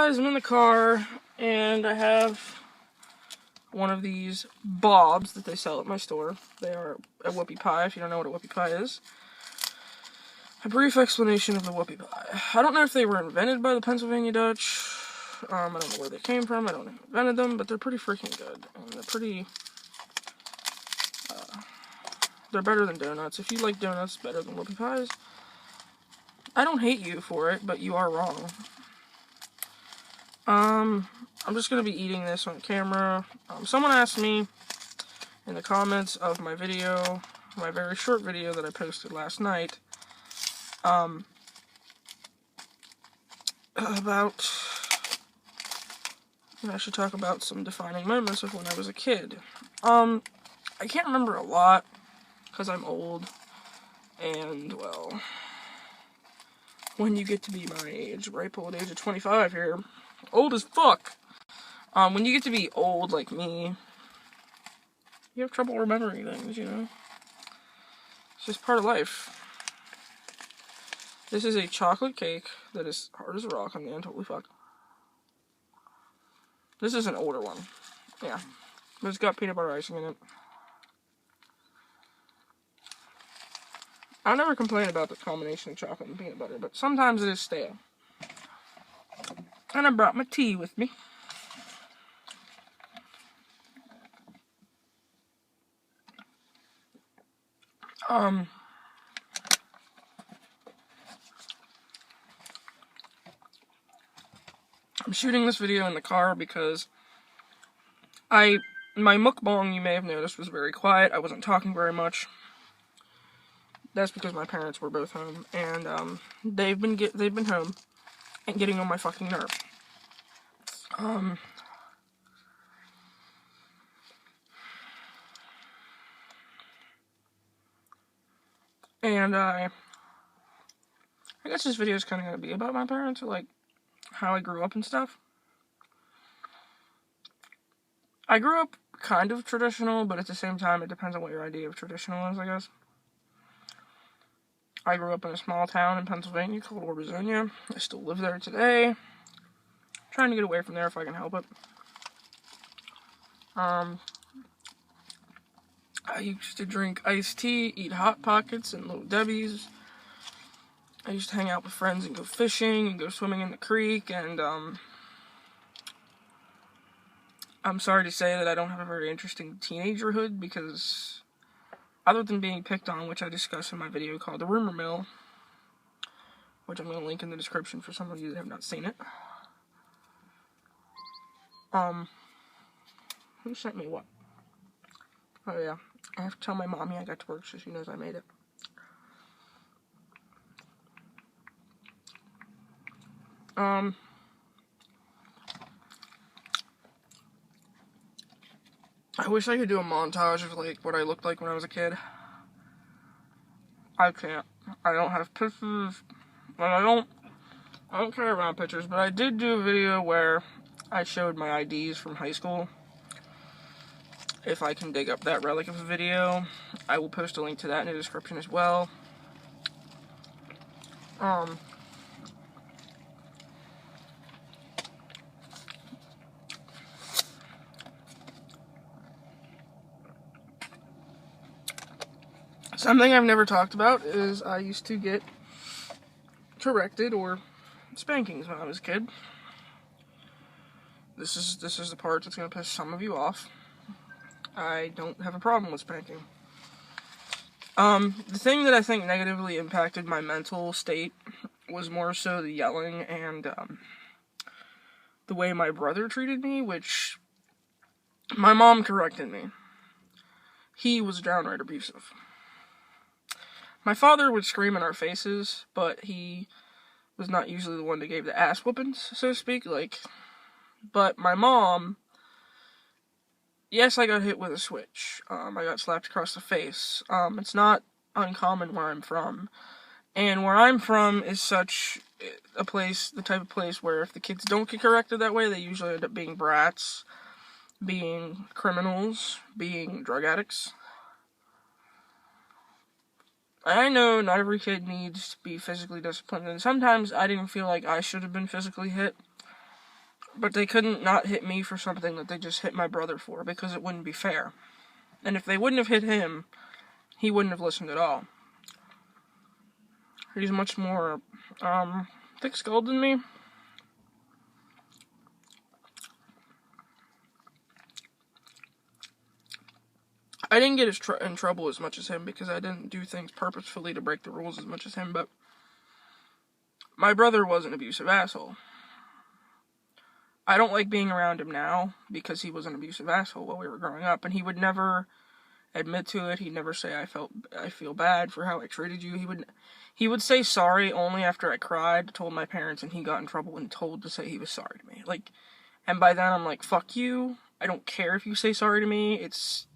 guys, I'm in the car, and I have one of these bobs that they sell at my store. They are a whoopie pie, if you don't know what a whoopie pie is. A brief explanation of the whoopie pie. I don't know if they were invented by the Pennsylvania Dutch. I don't know where they came from. I don't know who invented them, but they're pretty freaking good. And they're pretty... they're better than donuts. If you like donuts better than whoopie pies, I don't hate you for it, but you are wrong. I'm just going to be eating this on camera. Someone asked me in the comments of my video, my very short video that I posted last night, about, I should talk about some defining moments of when I was a kid. I can't remember a lot, because I'm old, and, well, when you get to be my age, ripe old age of 25 here, old as fuck, when you get to be old like me, you have trouble remembering things, you know? It's just part of life. This is a chocolate cake that is hard as a rock. I'm getting totally fucked. This is an older one. Yeah. But it's got peanut butter icing in it. I never complain about the combination of chocolate and peanut butter, but sometimes it is stale. And I brought my tea with me. I'm shooting this video in the car because my mukbang, you may have noticed, was very quiet. I wasn't talking very much. That's because my parents were both home, and they've been home and getting on my fucking nerve. And I guess this video is kind of going to be about my parents, or like how I grew up and stuff. I grew up kind of traditional, but at the same time, it depends on what your idea of traditional is, I guess. I grew up in a small town in Pennsylvania called Orbezonia. I still live there today. I'm trying to get away from there if I can help it. I used to drink iced tea, eat Hot Pockets and Little Debbie's. I used to hang out with friends and go fishing and go swimming in the creek, and I'm sorry to say that I don't have a very interesting teenagerhood, because other than being picked on, which I discuss in my video called The Rumor Mill, which I'm going to link in the description for some of you that have not seen it. Who sent me what? Oh yeah, I have to tell my mommy I got to work so she knows I made it. I wish I could do a montage of, like, what I looked like when I was a kid. I can't. I don't have pictures. Well, I don't care about pictures, but I did do a video where I showed my IDs from high school. If I can dig up that relic of a video, I will post a link to that in the description as well. Something I've never talked about is I used to get corrected or spankings when I was a kid. This is the part that's going to piss some of you off. I don't have a problem with spanking. The thing that I think negatively impacted my mental state was more so the yelling and the way my brother treated me, which my mom corrected me. He was downright abusive. My father would scream in our faces, but he was not usually the one that gave the ass whoopings, so to speak, but my mom, yes, I got hit with a switch. I got slapped across the face. It's not uncommon where I'm from, and where I'm from is such a place, the type of place where if the kids don't get corrected that way, they usually end up being brats, being criminals, being drug addicts. I know not every kid needs to be physically disciplined, and sometimes I didn't feel like I should have been physically hit. But they couldn't not hit me for something that they just hit my brother for, because it wouldn't be fair. And if they wouldn't have hit him, he wouldn't have listened at all. He's much more, thick-skulled than me. I didn't get in trouble as much as him because I didn't do things purposefully to break the rules as much as him, but my brother was an abusive asshole. I don't like being around him now because he was an abusive asshole while we were growing up, and he would never admit to it. He'd never say, I feel bad for how I treated you. He would say sorry only after I cried, told my parents, and he got in trouble and told to say he was sorry to me. Like, and by then I'm like, fuck you. I don't care if you say sorry to me. It's,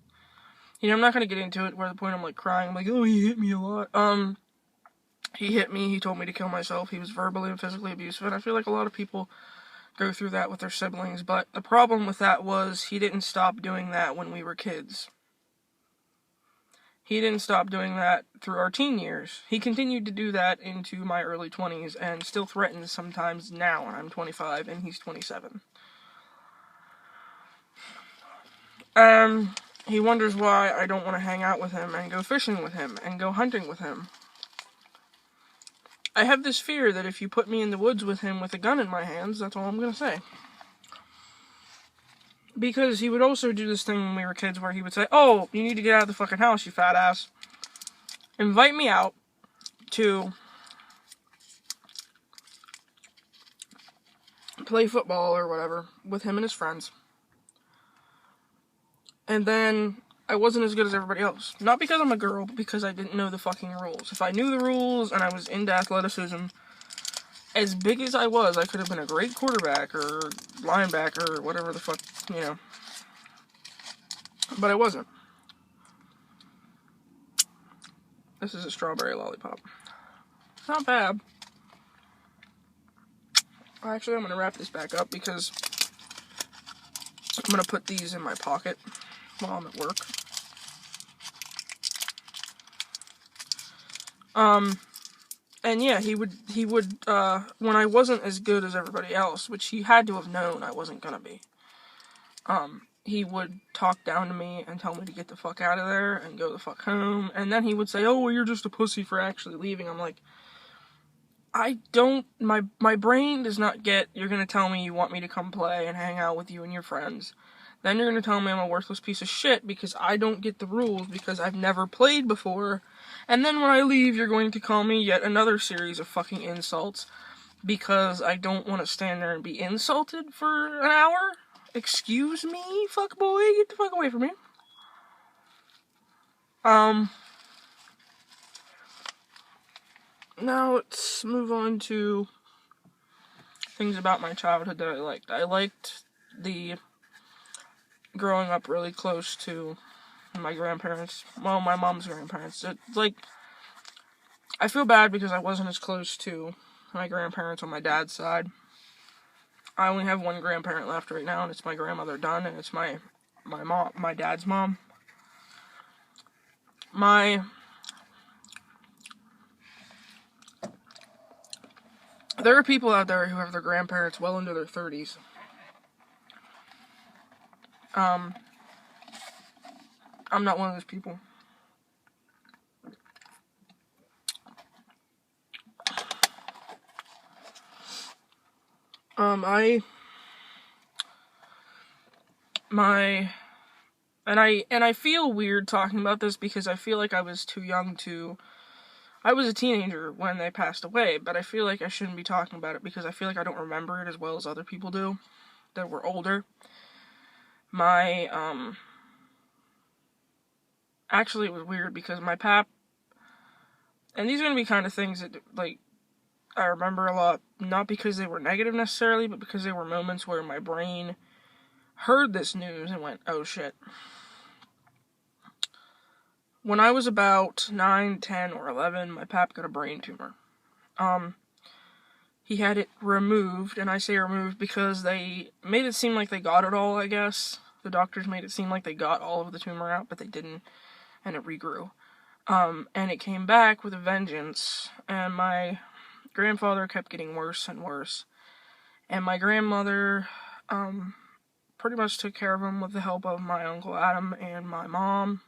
I'm not gonna get into it where the point I'm like crying. I'm like, oh, he hit me a lot. He hit me. He told me to kill myself. He was verbally and physically abusive, and I feel like a lot of people go through that with their siblings, but the problem with that was he didn't stop doing that when we were kids. He didn't stop doing that through our teen years. He continued to do that into my early 20s and still threatens sometimes now when I'm 25 and he's 27. He wonders why I don't want to hang out with him and go fishing with him and go hunting with him. I have this fear that if you put me in the woods with him with a gun in my hands, that's all I'm going to say. Because he would also do this thing when we were kids where he would say, oh, you need to get out of the fucking house, you fat ass. Invite me out to play football or whatever with him and his friends. And then I wasn't as good as everybody else. Not because I'm a girl, but because I didn't know the fucking rules. If I knew the rules and I was into athleticism, as big as I was, I could have been a great quarterback or linebacker or whatever the fuck, But I wasn't. This is a strawberry lollipop. It's not bad. Actually, I'm going to wrap this back up because I'm going to put these in my pocket while I'm at work. And yeah, he would, when I wasn't as good as everybody else, which he had to have known I wasn't gonna be, he would talk down to me and tell me to get the fuck out of there and go the fuck home, and then he would say, oh, well, you're just a pussy for actually leaving. I'm like, my brain does not get, you're gonna tell me you want me to come play and hang out with you and your friends. Then you're gonna tell me I'm a worthless piece of shit because I don't get the rules because I've never played before. And then when I leave, you're going to call me yet another series of fucking insults because I don't want to stand there and be insulted for an hour? Excuse me, fuck boy, get the fuck away from me. Now let's move on to things about my childhood that I liked. I liked the growing up really close to my grandparents. Well, my mom's grandparents. I feel bad because I wasn't as close to my grandparents on my dad's side. I only have one grandparent left right now, and it's my grandmother Dunn, and it's my dad's mom. There are people out there who have their grandparents well into their 30s. I'm not one of those people. I feel weird talking about this because I feel like I was too young to, I was a teenager when they passed away, but I feel like I shouldn't be talking about it because I feel like I don't remember it as well as other people do that were older. Actually it was weird because my pap, and these are going to be kind of things that, like, I remember a lot, not because they were negative necessarily, but because they were moments where my brain heard this news and went, oh shit. When I was about 9, 10, or 11, my pap got a brain tumor. He had it removed, and I say removed because they made it seem like they got it all, I guess. The doctors made it seem like they got all of the tumor out, but they didn't, and it regrew. And it came back with a vengeance, and my grandfather kept getting worse and worse. And my grandmother, pretty much took care of him with the help of my Uncle Adam and my mom.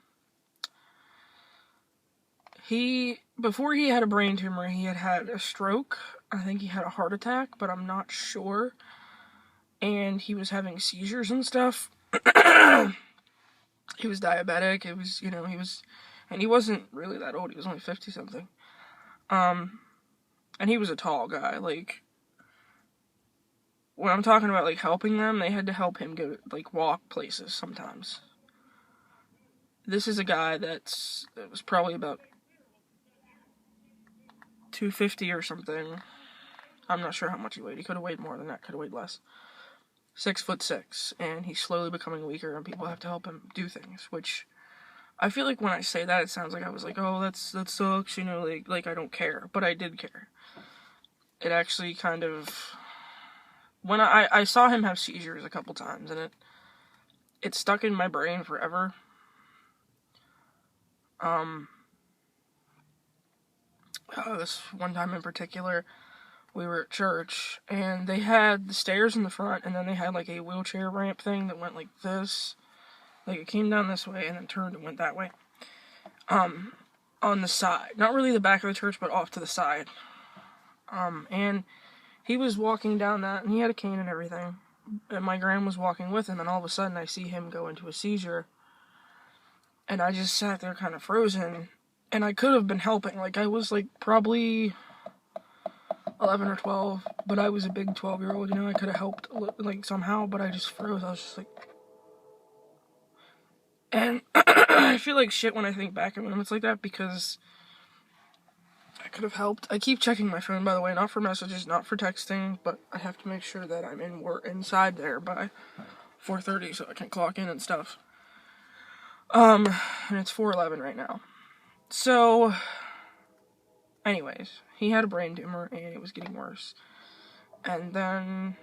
Before he had a brain tumor, he had a stroke. I think he had a heart attack, but I'm not sure. And he was having seizures and stuff. He was diabetic. It was, and he wasn't really that old. He was only 50 something. And he was a tall guy. Like, when I'm talking about, like, helping them, they had to help him go, like, walk places sometimes. This is a guy that was probably about 250 or something. I'm not sure how much he weighed. He could have weighed more than that. Could have weighed less. 6'6", and he's slowly becoming weaker, and people have to help him do things, which I feel like when I say that, it sounds like I was like, oh, that sucks, like I don't care, but I did care. It actually kind of, when I saw him have seizures a couple times, and it stuck in my brain forever. This one time in particular, we were at church, and they had the stairs in the front, and then they had, like, a wheelchair ramp thing that went like this. Like, it came down this way, and then turned and went that way. On the side. Not really the back of the church, but off to the side. And he was walking down that, and he had a cane and everything. And my gran was walking with him, and all of a sudden I see him go into a seizure. And I just sat there kind of frozen. And I could have been helping. Like, I was, like, probably 11 or 12, but I was a big 12-year-old, I could have helped, like, somehow, but I just froze. I was just like, and I feel like shit when I think back at moments like that, because I could have helped. I keep checking my phone, by the way, not for messages, not for texting, but I have to make sure that I'm inside there by 4:30 so I can clock in and stuff. And it's 4:11 right now. So, anyways, he had a brain tumor, and it was getting worse. And then,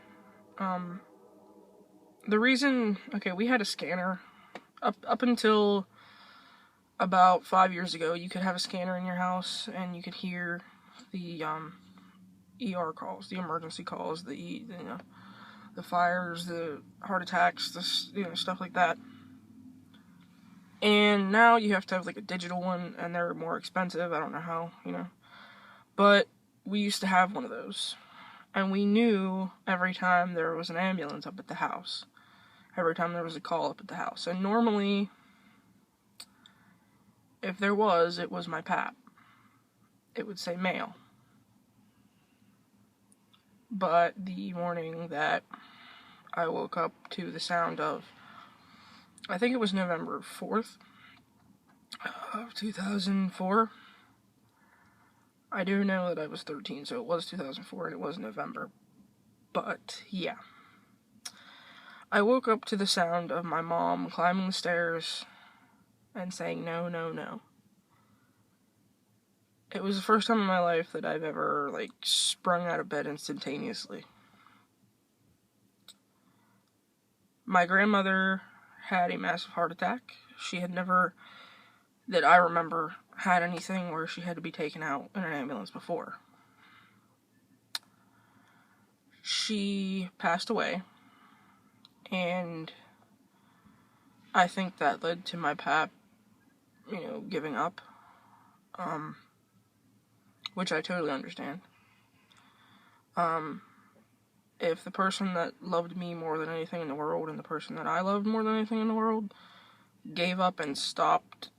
the reason, we had a scanner. Up until about 5 years ago, you could have a scanner in your house, and you could hear the, ER calls, the emergency calls, the fires, the heart attacks, stuff like that. And now you have to have, like, a digital one, and they're more expensive. I don't know how, But we used to have one of those. And we knew every time there was an ambulance up at the house. Every time there was a call up at the house. And normally, if there was, it was my pap. It would say mail. But the morning that I woke up to the sound of, I think it was November 4th of 2004. I do know that I was 13, so it was 2004 and it was November. But, yeah. I woke up to the sound of my mom climbing the stairs and saying, no, no, no. It was the first time in my life that I've ever, like, sprung out of bed instantaneously. My grandmother had a massive heart attack. She had never, that I remember, had anything where she had to be taken out in an ambulance before. She passed away. And I think that led to my pap, giving up. Which I totally understand. If the person that loved me more than anything in the world and the person that I loved more than anything in the world gave up and stopped,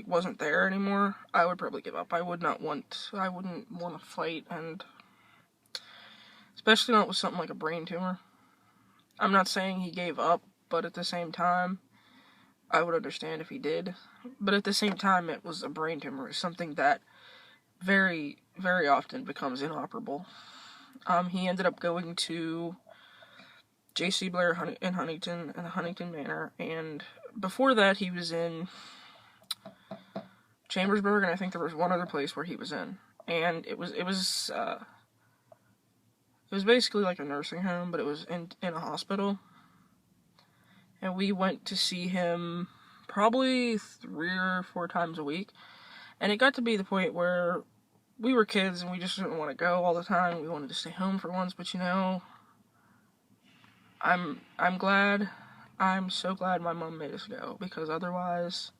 wasn't there anymore, I would probably give up. I wouldn't want to fight, and especially not with something like a brain tumor. I'm not saying he gave up, but at the same time, I would understand if he did. But at the same time, it was a brain tumor. It's something that very, very often becomes inoperable. He ended up going to J.C. Blair in Huntington, in the Huntington Manor, and before that, he was in Chambersburg, and I think there was one other place where he was in. And it was basically like a nursing home, but it was in a hospital. And we went to see him probably 3 or 4 times a week. And it got to be the point where we were kids and we just didn't want to go all the time. We wanted to stay home for once, but I'm glad. I'm so glad my mom made us go, because otherwise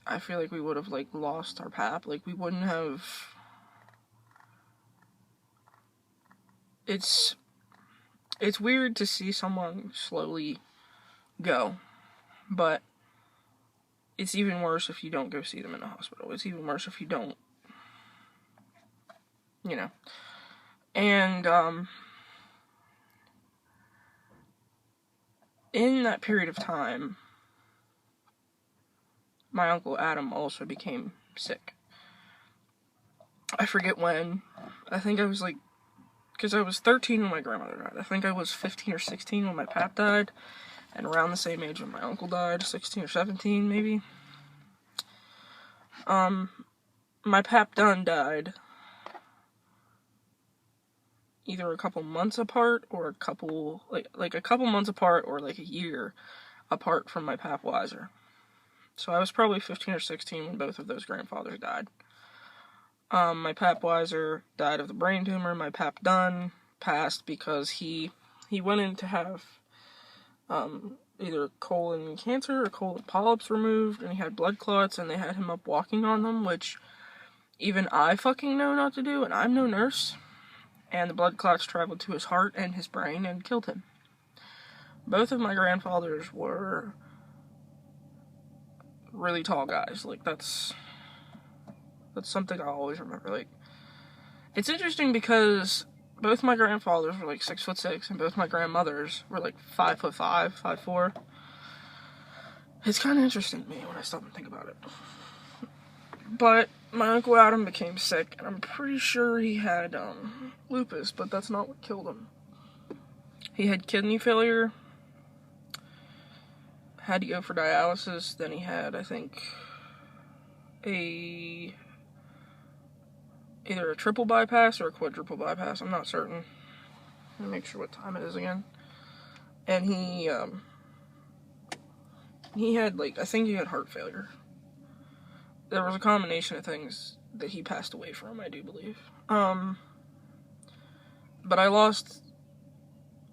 I feel like we would have, like, lost our pap. Like, we wouldn't have... It's weird to see someone slowly go, but it's even worse if you don't go see them in the hospital. It's even worse if you don't, you know. And, in that period of time, my Uncle Adam also became sick. I forget when. I think I was like, because I was 13 when my grandmother died. I think I was 15 or 16 when my pap died, and around the same age when my uncle died, 16 or 17 maybe. My pap done died either a couple months apart or a couple months apart, or like a year apart from my pap Weiser. So I was probably 15 or 16 when both of those grandfathers died. My pap Weiser died of the brain tumor. My pap Dunn passed because he went in to have either colon cancer or colon polyps removed, and he had blood clots, and they had him up walking on them, which even I fucking know not to do, and I'm no nurse. And the blood clots traveled to his heart and his brain and killed him. Both of my grandfathers were really tall guys. Like, that's something I'll always remember. Like, it's interesting because both my grandfathers were like 6'6", and both my grandmothers were like 5'5", 5'4". It's kind of interesting to me when I stop and think about it. But my Uncle Adam became sick, and I'm pretty sure he had lupus, but that's not what killed him. He had kidney failure, had to go for dialysis, then he had, I think, either a triple bypass or a quadruple bypass, I'm not certain. Let me make sure what time it is again. And he had, like, I think he had heart failure. There was a combination of things that he passed away from, I do believe. But I lost,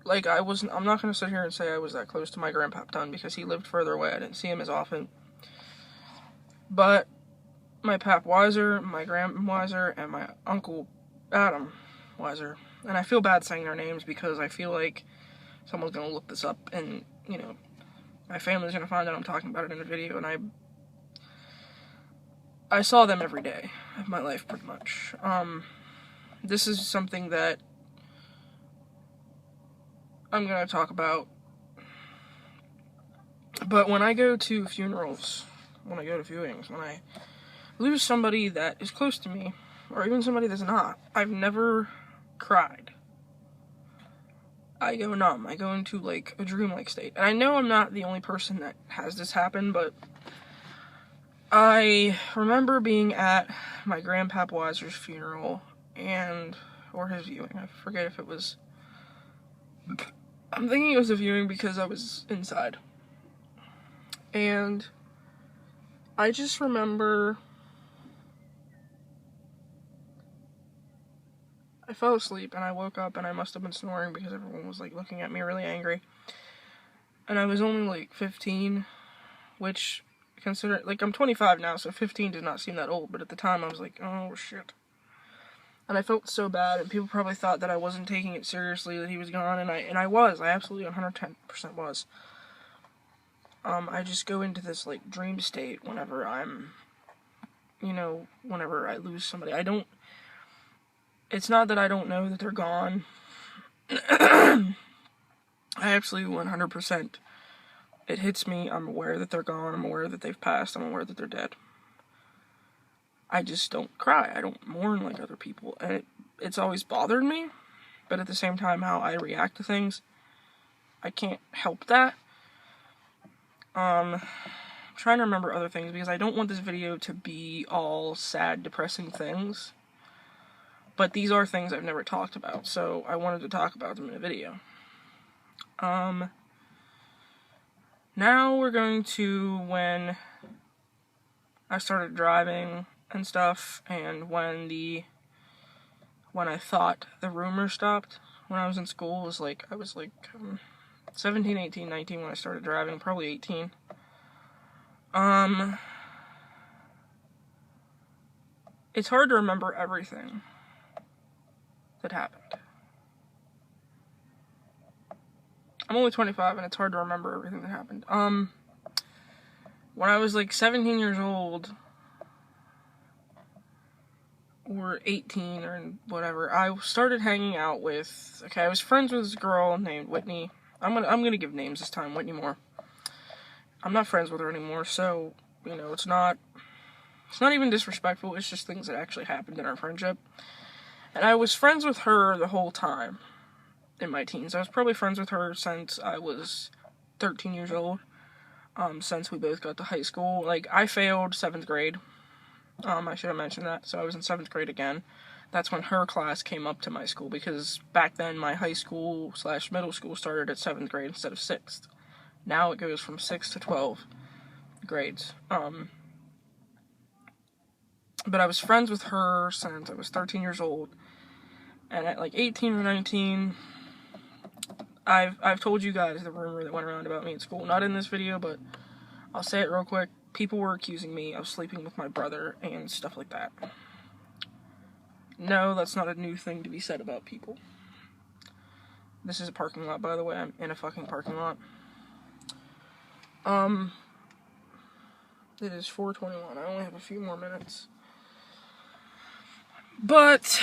like, I'm not going to sit here and say I was that close to my grandpap Dunn, because he lived further away. I didn't see him as often. But my pap Weiser, my grandma Weiser, and my Uncle Adam Weiser, and I feel bad saying their names because I feel like someone's going to look this up, and, you know, my family's going to find out I'm talking about it in a video, and I saw them every day of my life, pretty much. This is something that I'm going to talk about. But when I go to funerals, when I go to viewings, when I lose somebody that is close to me, or even somebody that's not, I've never cried. I go numb. I go into, like, a dreamlike state. And I know I'm not the only person that has this happen, but I remember being at my grandpap Weiser's funeral, or his viewing. I forget if it was, I'm thinking it was a viewing because I was inside. And I just remember I fell asleep and I woke up and I must have been snoring because everyone was, like, looking at me really angry. And I was only, like, 15, which, consider, like, I'm 25 now, so 15 did not seem that old, but at the time I was like, oh shit. And I felt so bad, and people probably thought that I wasn't taking it seriously, that he was gone, and I was. I absolutely 110% was. I just go into this, like, dream state whenever I'm, you know, whenever I lose somebody. It's not that I don't know that they're gone. I absolutely 100%. It hits me. I'm aware that they're gone. I'm aware that they've passed. I'm aware that they're dead. I just don't cry. I don't mourn like other people. And it's always bothered me. But at the same time, how I react to things, I can't help that. I'm trying to remember other things because I don't want this video to be all sad, depressing things. But these are things I've never talked about, so I wanted to talk about them in a video. Now we're going to when I started driving and stuff, and when I thought the rumor stopped, when I was in school was like, I was like 17, 18, 19 when I started driving, probably 18. It's hard to remember everything that happened. I'm only 25 and it's hard to remember everything that happened. When I was like 17 years old, or 18 or whatever, I started hanging out with, I was friends with this girl named Whitney. I'm gonna give names this time, Whitney Moore. I'm not friends with her anymore, so, it's not even disrespectful, it's just things that actually happened in our friendship. And I was friends with her the whole time in my teens. I was probably friends with her since I was 13 years old, since we both got to high school. Like, I failed 7th grade. I should have mentioned that. So I was in 7th grade again. That's when her class came up to my school, because back then my high school / middle school started at 7th grade instead of 6th. Now it goes from 6 to 12 grades. But I was friends with her since I was 13 years old. And at like 18 or 19, I've told you guys the rumor that went around about me at school. Not in this video, but I'll say it real quick. People were accusing me of sleeping with my brother and stuff like that. No, that's not a new thing to be said about people. This is a parking lot, by the way. I'm in a fucking parking lot. It is 4:21. I only have a few more minutes. But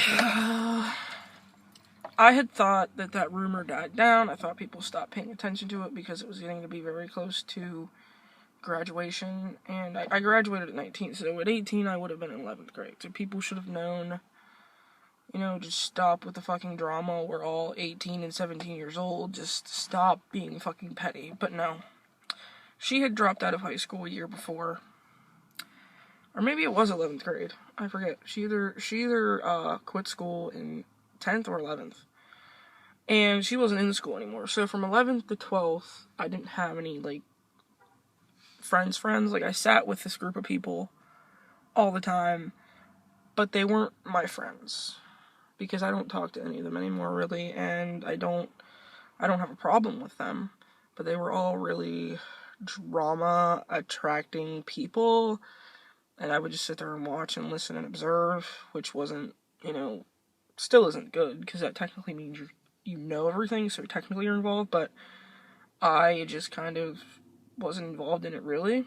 I had thought that rumor died down. I thought people stopped paying attention to it because it was getting to be very close to graduation, and I graduated at 19, so at 18 I would have been in 11th grade, so people should have known, just stop with the fucking drama. We're all 18 and 17 years old, just stop being fucking petty. But no, she had dropped out of high school a year before, or maybe it was 11th grade, I forget. She either quit school in 10th or 11th, and she wasn't in school anymore, so from 11th to 12th, I didn't have any, friends. Like, I sat with this group of people all the time, but they weren't my friends, because I don't talk to any of them anymore, really, and I don't have a problem with them, but they were all really drama-attracting people, and I would just sit there and watch and listen and observe, which wasn't, still isn't good, because that technically means you know everything, so technically you're involved, but I just kind of wasn't involved in it, really.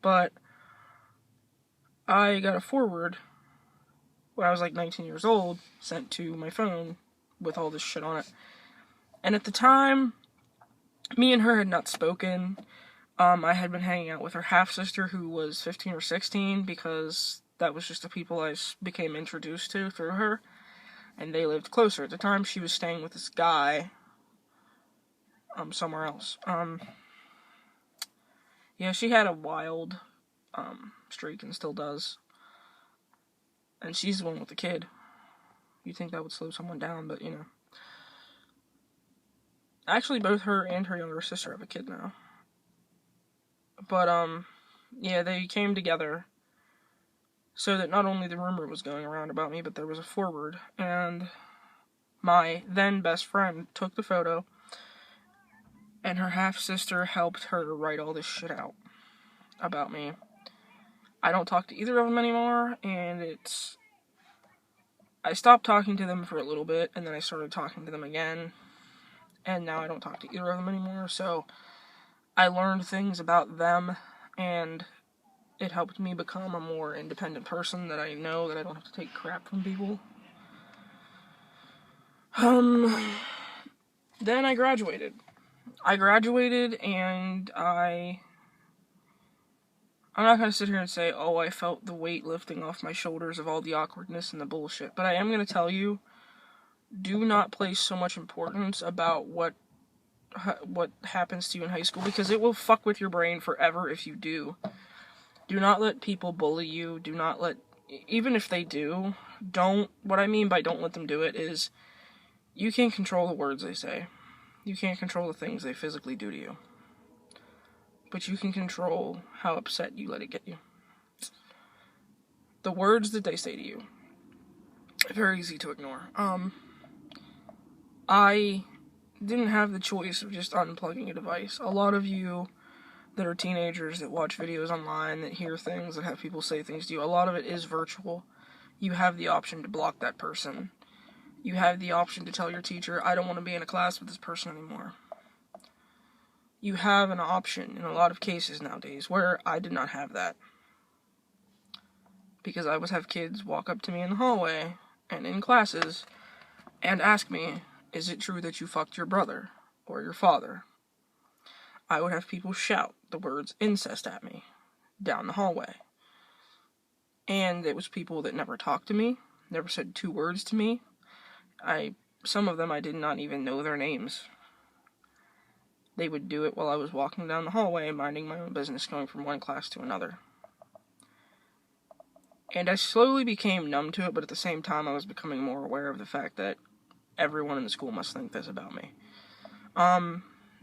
But I got a forward when I was like 19 years old sent to my phone with all this shit on it. And at the time, me and her had not spoken. I had been hanging out with her half-sister, who was 15 or 16, because that was just the people I became introduced to through her. And they lived closer. At the time, she was staying with this guy somewhere else. Yeah, she had a wild streak and still does. And she's the one with the kid. You'd think that would slow someone down, but, Actually, both her and her younger sister have a kid now. But, yeah, they came together so that not only the rumor was going around about me, but there was a forward. And my then best friend took the photo, and her half-sister helped her write all this shit out about me. I don't talk to either of them anymore, and I stopped talking to them for a little bit, and then I started talking to them again, and now I don't talk to either of them anymore, so I learned things about them, and it helped me become a more independent person, that I know that I don't have to take crap from people. Then I graduated. And I'm not going to sit here and say, oh, I felt the weight lifting off my shoulders of all the awkwardness and the bullshit. But I am going to tell you, do not place so much importance about what happens to you in high school, because it will fuck with your brain forever if you do. Do not let people bully you. Do not let, even if they do, what I mean by don't let them do it is, you can't control the words they say. You can't control the things they physically do to you. But you can control how upset you let it get you. The words that they say to you, very easy to ignore. I didn't have the choice of just unplugging a device. A lot of you that are teenagers that watch videos online, that hear things, that have people say things to you, a lot of it is virtual. You have the option to block that person. You have the option to tell your teacher, I don't want to be in a class with this person anymore. You have an option in a lot of cases nowadays where I did not have that. Because I would have kids walk up to me in the hallway and in classes and ask me, is it true that you fucked your brother or your father? I would have people shout the words incest at me down the hallway. And it was people that never talked to me, never said 2 words to me. Some of them I did not even know their names. They would do it while I was walking down the hallway, minding my own business, going from one class to another. And I slowly became numb to it, but at the same time I was becoming more aware of the fact that everyone in the school must think this about me.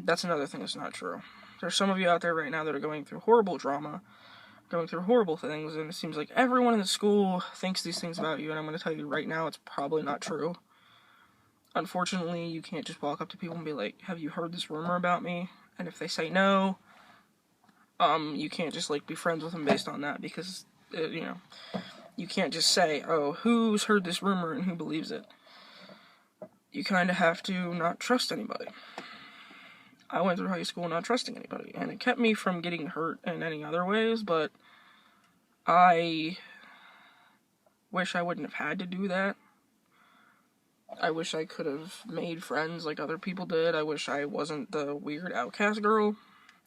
That's another thing that's not true. There's some of you out there right now that are going through horrible drama, going through horrible things, and it seems like everyone in the school thinks these things about you, and I'm going to tell you right now, it's probably not true. Unfortunately, you can't just walk up to people and be like, have you heard this rumor about me? And if they say no, you can't just, be friends with them based on that, because, you can't just say, oh, who's heard this rumor and who believes it? You kind of have to not trust anybody. I went through high school not trusting anybody, and it kept me from getting hurt in any other ways, but I wish I wouldn't have had to do that. I wish I could have made friends like other people did. I wish I wasn't the weird outcast girl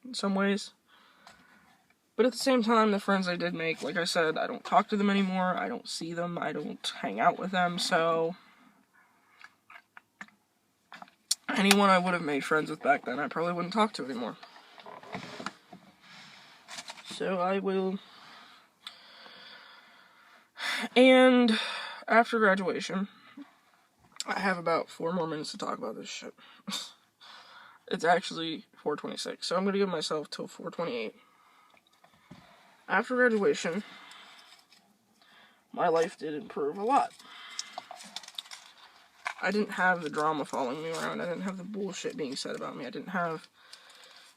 in some ways. But at the same time, the friends I did make, like I said, I don't talk to them anymore. I don't see them. I don't hang out with them, so anyone I would have made friends with back then, I probably wouldn't talk to anymore. So I will. And after graduation, I have about 4 more minutes to talk about this shit. It's actually 4:26, so I'm going to give myself till 4:28. After graduation, my life did improve a lot. I didn't have the drama following me around. I didn't have the bullshit being said about me. I didn't have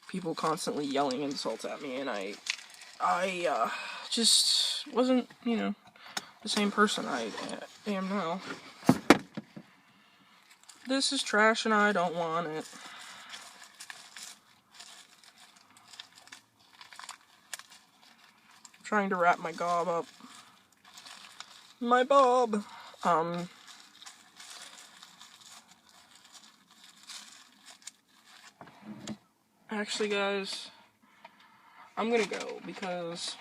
people constantly yelling insults at me, and I just wasn't, the same person I am now. This is trash and I don't want it. I'm trying to wrap my gob up. My bob. Actually, guys, I'm gonna go because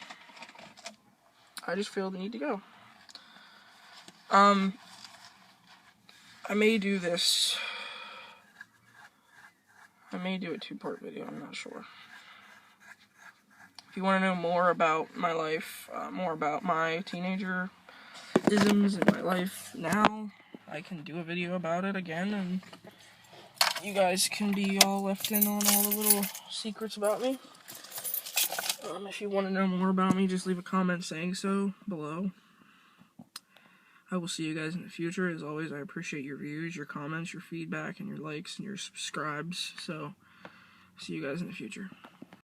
I just feel the need to go. I may do this. I may do a 2-part video, I'm not sure. If you want to know more about my life, more about my teenager-isms in my life now, I can do a video about it again, and you guys can be all left in on all the little secrets about me. If you want to know more about me, just leave a comment saying so below. I will see you guys in the future. As always, I appreciate your views, your comments, your feedback, and your likes, and your subscribes. So, see you guys in the future.